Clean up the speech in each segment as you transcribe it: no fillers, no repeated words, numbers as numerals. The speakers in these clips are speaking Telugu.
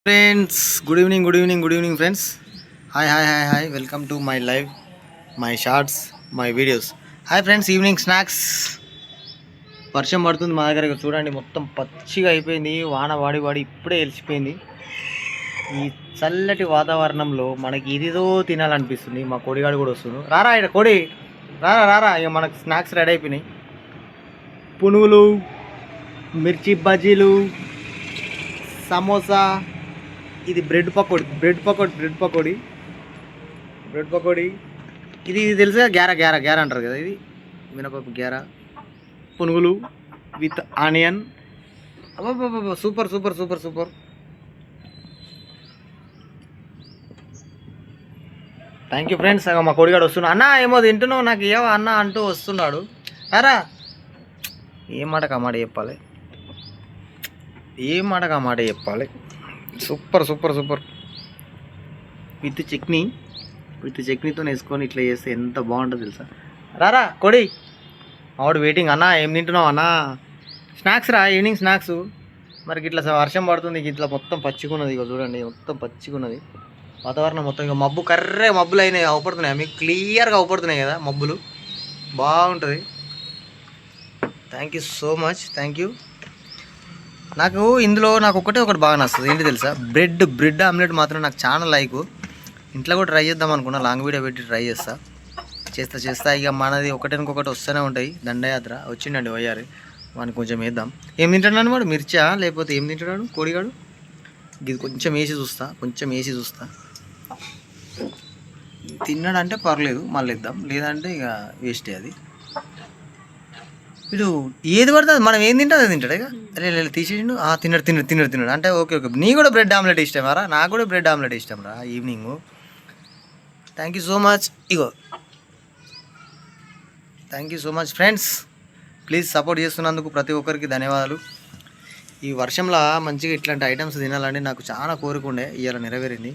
Friends good evening friends. Hi welcome to my live, my shorts, my videos. Hi friends, evening snacks. వర్షం పడుతుంది మా దగ్గర, చూడండి మొత్తం పచ్చిగా అయిపోయింది. వాన వాడి ఇప్పుడే వెలిసిపోయింది. ఈ చల్లటి వాతావరణంలో మనకి ఇదిదో తినాలనిపిస్తుంది. మా కోడిగాడు కూడా వస్తుంది. రారా ఇక్కడ కోడి, రారా ఇక మనకు స్నాక్స్ రెడీ అయిపోయినాయి. పునుగులు, మిర్చి బజ్జీలు, సమోసా, ఇది బ్రెడ్ పకోడీ. ఇది తెలుసుగా, గ్యారా అంటారు కదా. ఇది మినపప్పు గ్యారా, పునుగులు విత్ ఆనియన్. అబ్బా సూపర్. Thank you friends. మా కోడిగాడు వస్తున్నాడు. అన్న ఏమో తింటున్నావు, నాకు ఏవో అన్న అంటూ వస్తున్నాడు. అరా ఏం మాట మాట చెప్పాలి. సూపర్ విత్ చట్నీతో వేసుకొని ఇట్లా చేస్తే ఎంత బాగుంటుందో తెలుసా. రారా కొడి, ఆవిడ వెయిటింగ్. అన్న ఏం తింటున్నావు అన్న? స్నాక్స్ రా, ఈవినింగ్ స్నాక్స్. మరి ఇట్లా వర్షం పడుతుంది, ఇట్లా మొత్తం పచ్చిగున్నది. ఇక చూడండి మొత్తం పచ్చిగున్నది వాతావరణం మొత్తం. ఇక మబ్బులు అయినాయి, అవపడుతున్నాయి. మీకు క్లియర్గా అవపడుతున్నాయి కదా మబ్బులు. బాగుంటుంది. Thank you so much, thank you. నాకు ఇందులో ఒకటి బాగా నచ్చుతుంది. ఏంటి తెలుసా? బ్రెడ్ ఆమ్లెట్ మాత్రం నాకు చాలా లైక్. ఇంట్లో కూడా ట్రై చేద్దాం అనుకున్నా, లాంగ్ వీడియో పెట్టి ట్రై చేస్తా. ఇక మనది ఒకటి వస్తూనే ఉంటాయి. దండయాత్ర వచ్చిండండి వయ్యారి, వానికి కొంచెం వేద్దాం. ఏం తింటాడు వాడు? మిర్చా లేకపోతే ఏం తింటాడు కోడిగాడు? ఇది కొంచెం వేసి చూస్తా. తిన్నాడంటే పర్లేదు, మళ్ళీ ఇద్దాం. లేదంటే ఇక వేస్టే అది. వీడు ఏది పడుతుంది, మనం ఏం తింటే అది తింటాడు. ఇక లేదు తీసేసిండు. తిన్నాడు అంటే ఓకే. నీ కూడా బ్రెడ్ ఆమ్లెట్ ఇష్టమారా? నాకు కూడా బ్రెడ్ ఆమ్లెట్ ఇష్టం రా evening. Thank you so much. Thank you so much friends. Please support చేస్తున్నందుకు ప్రతి ఒక్కరికి ధన్యవాదాలు. ఈ వర్షంలో మంచిగా ఇట్లాంటి ఐటమ్స్ తినాలని నాకు చాలా కోరిక ఉండే, ఇవాళ నెరవేరింది.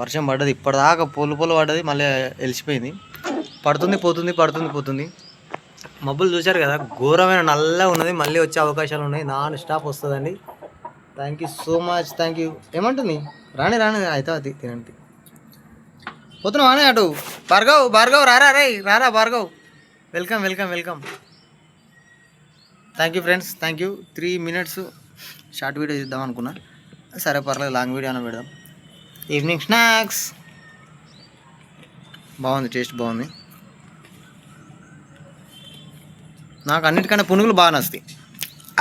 వర్షం పడ్డది, ఇప్పటిదాకా పొలు పడ్డది, మళ్ళీ వెలిసిపోయింది. పడుతుంది. మబ్బులు చూశారు కదా, ఘోరమైన నల్లగా ఉన్నది. మళ్ళీ వచ్చే అవకాశాలు ఉన్నాయి, నాన్ స్టాప్ వస్తుందండి. Thank you so much, thank you. ఏమంటుంది? రాని అయితే అది తినండి. పోతున్నావానే అటు? భార్గవ్ రారా Bhargav. Welcome. Thank you friends, thank you. 3 minutes short video ఇద్దాం అనుకున్నా. సరే పర్లేదు, లాంగ్ వీడియో అయినా పెడదాం. ఈవినింగ్ స్నాక్స్ బాగుంది, టేస్ట్ బాగుంది. నాకు అన్నిటికన్నా పునుగులు బాగా నచ్చుతాయి.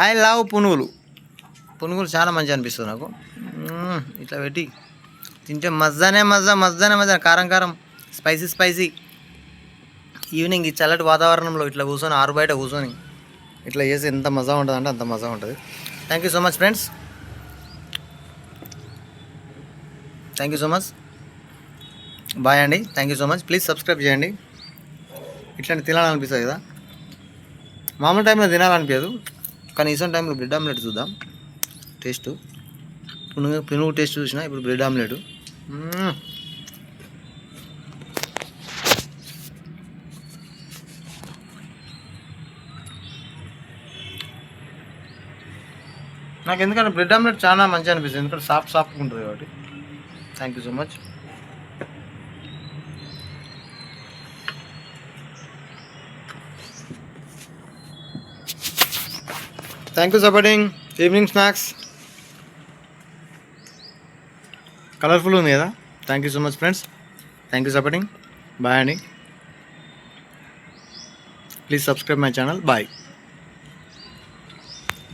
ఐ లవ్ పునుగులు చాలా మంచిగా అనిపిస్తుంది నాకు. ఇట్లా పెట్టి తింటే మజ్జానే కారం స్పైసీ. ఈవినింగ్ ఈ చల్లటి వాతావరణంలో ఇట్లా కూర్చొని, ఆరు బయట కూర్చొని ఇట్లా చేసి ఎంత మజా ఉంటుంది అంటే అంత మజా ఉంటుంది. Thank you so much friends, thank you so much. Bye అండి, thank you so much. Please subscribe చేయండి. ఇట్లాంటి తినాలనిపిస్తుంది కదా, మామూలు టైంలో తినాలనిపించదు, కానీ ఈసారి టైంలో బ్రెడ్ ఆమ్లెట్ చూద్దాం. టేస్ట్ పునుగు టేస్ట్ చూసినా, ఇప్పుడు బ్రెడ్ ఆమ్లెట్. నాకు ఎందుకంటే బ్రెడ్ ఆమ్లెట్ చాలా మంచిగా అనిపిస్తుంది, ఎందుకంటే సాఫ్ట్గా ఉంటుంది కాబట్టి. Thank you so much. Thank you supporting evening snacks. Colourful ఉంది కదా. Thank you so much friends, thank you supporting. Bye అండి, please subscribe my channel. Bye.